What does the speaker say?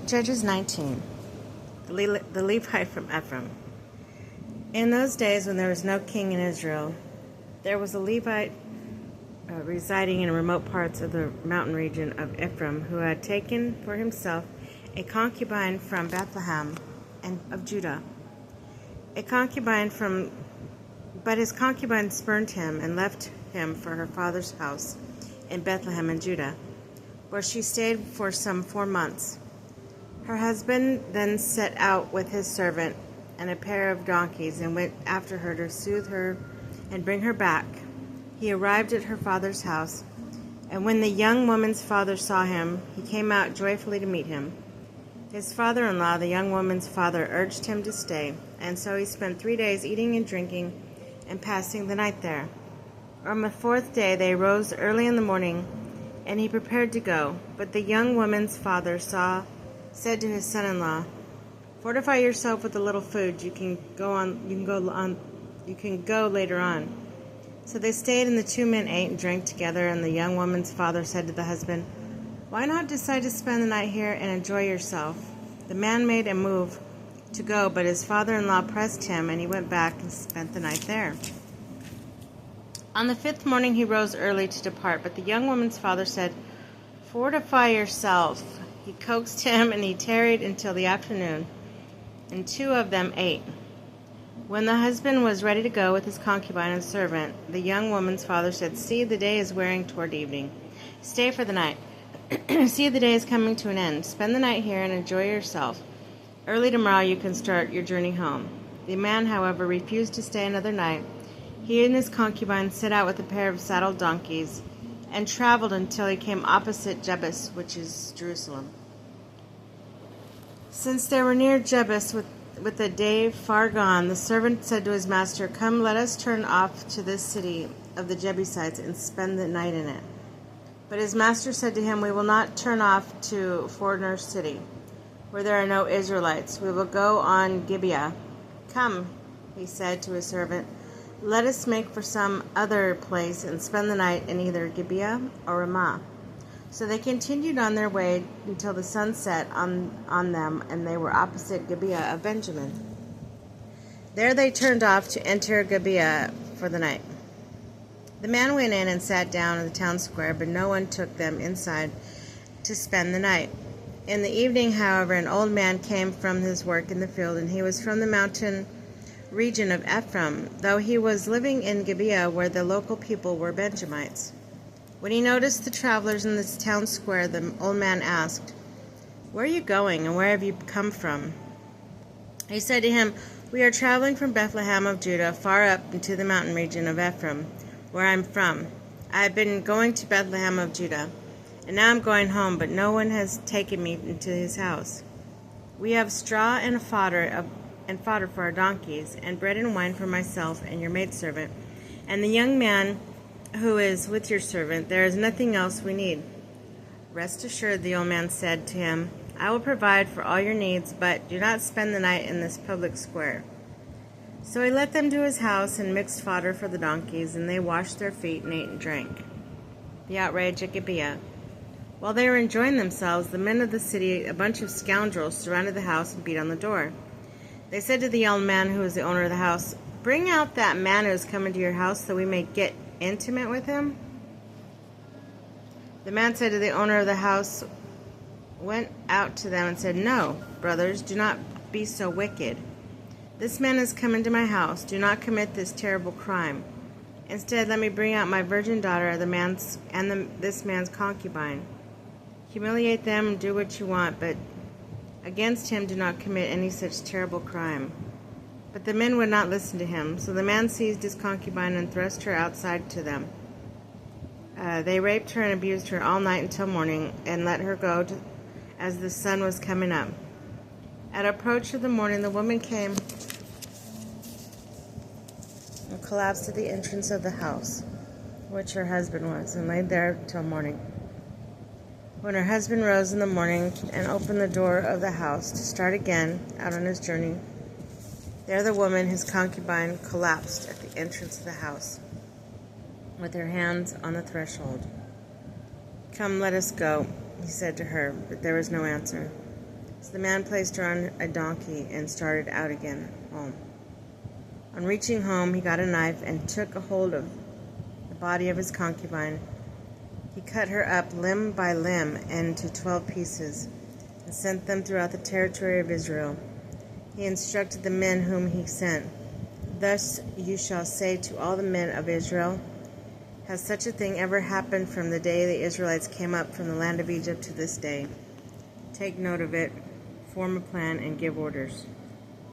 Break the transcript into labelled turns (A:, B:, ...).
A: Judges 19, the Levite from Ephraim. In those days when there was no king in Israel, there was a Levite residing in remote parts of the mountain region of Ephraim who had taken for himself a concubine from Bethlehem and of Judah. But his concubine spurned him and left him for her father's house in Bethlehem in Judah, where she stayed for some 4 months. Her husband then set out with his servant and a pair of donkeys and went after her to soothe her and bring her back. He arrived at her father's house, and when the young woman's father saw him, he came out joyfully to meet him. His father-in-law, the young woman's father, urged him to stay, and so he spent 3 days eating and drinking and passing the night there. On the 4th day they rose early in the morning, and he prepared to go. But the young woman's father said to his son-in-law, "Fortify yourself with a little food. You can go later on." So they stayed, and the 2 men ate and drank together. And the young woman's father said to the husband, "Why not decide to spend the night here and enjoy yourself?" The man made a move to go, but his father-in-law pressed him, and he went back and spent the night there. On the 5th morning he rose early to depart, but the young woman's father said, "Fortify yourself." He coaxed him, and he tarried until the afternoon, and 2 of them ate. When the husband was ready to go with his concubine and servant, the young woman's father said, "See, the day is wearing toward evening. Stay for the night. See, the day is coming to an end. Spend the night here and enjoy yourself. Early tomorrow you can start your journey home." The man, however, refused to stay another night. He and his concubine set out with a pair of saddled donkeys and traveled until he came opposite Jebus, which is Jerusalem. Since they were near Jebus with the day far gone, the servant said to his master, "Come, let us turn off to this city of the Jebusites and spend the night in it." But his master said to him, "We will not turn off to foreigner's city, where there are no Israelites. We will go on Gibeah." "Come," he said to his servant, "let us make for some other place and spend the night in either Gibeah or Ramah." So they continued on their way until the sun set on them, and they were opposite Gibeah of Benjamin. There they turned off to enter Gibeah for the night. The man went in and sat down in the town square, but no one took them inside to spend the night. In the evening, however, an old man came from his work in the field, and he was from the mountain region of Ephraim, though he was living in Gibeah, where the local people were Benjamites. When he noticed the travelers in the town square, the old man asked, "Where are you going, and where have you come from?" He said to him, "We are traveling from Bethlehem of Judah, far up into the mountain region of Ephraim, where I am from. I have been going to Bethlehem of Judah, and now I am going home, but no one has taken me into his house. We have straw and fodder for our donkeys, and bread and wine for myself and your maidservant, and the young man who is with your servant. There is nothing else we need." "Rest assured," the old man said to him, "I will provide for all your needs, but do not spend the night in this public square." So he let them to his house and mixed fodder for the donkeys, and they washed their feet and ate and drank. The outrage at Gibeah. While they were enjoying themselves, the men of the city, a bunch of scoundrels, surrounded the house and beat on the door. They said to the young man who was the owner of the house, "Bring out that man who has come into your house so we may get intimate with him." The man said to the owner of the house, went out to them and said, "No, brothers, do not be so wicked. This man has come into my house. Do not commit this terrible crime. Instead, let me bring out my virgin daughter, this man's concubine. Humiliate them and do what you want, but against him do not commit any such terrible crime." But the men would not listen to him. So the man seized his concubine and thrust her outside to them. They raped her and abused her all night until morning, and let her go as the sun was coming up. At approach of the morning, the woman came and collapsed at the entrance of the house, which her husband was, and lay there till morning. When her husband rose in the morning and opened the door of the house to start again out on his journey, there the woman, his concubine, collapsed at the entrance of the house, with her hands on the threshold. "Come, let us go," he said to her, but there was no answer. So the man placed her on a donkey and started out again home. On reaching home, he got a knife and took a hold of the body of his concubine. He cut her up limb by limb into 12 pieces and sent them throughout the territory of Israel. He instructed the men whom he sent, "Thus you shall say to all the men of Israel, has such a thing ever happened from the day the Israelites came up from the land of Egypt to this day? Take note of it, form a plan, and give orders."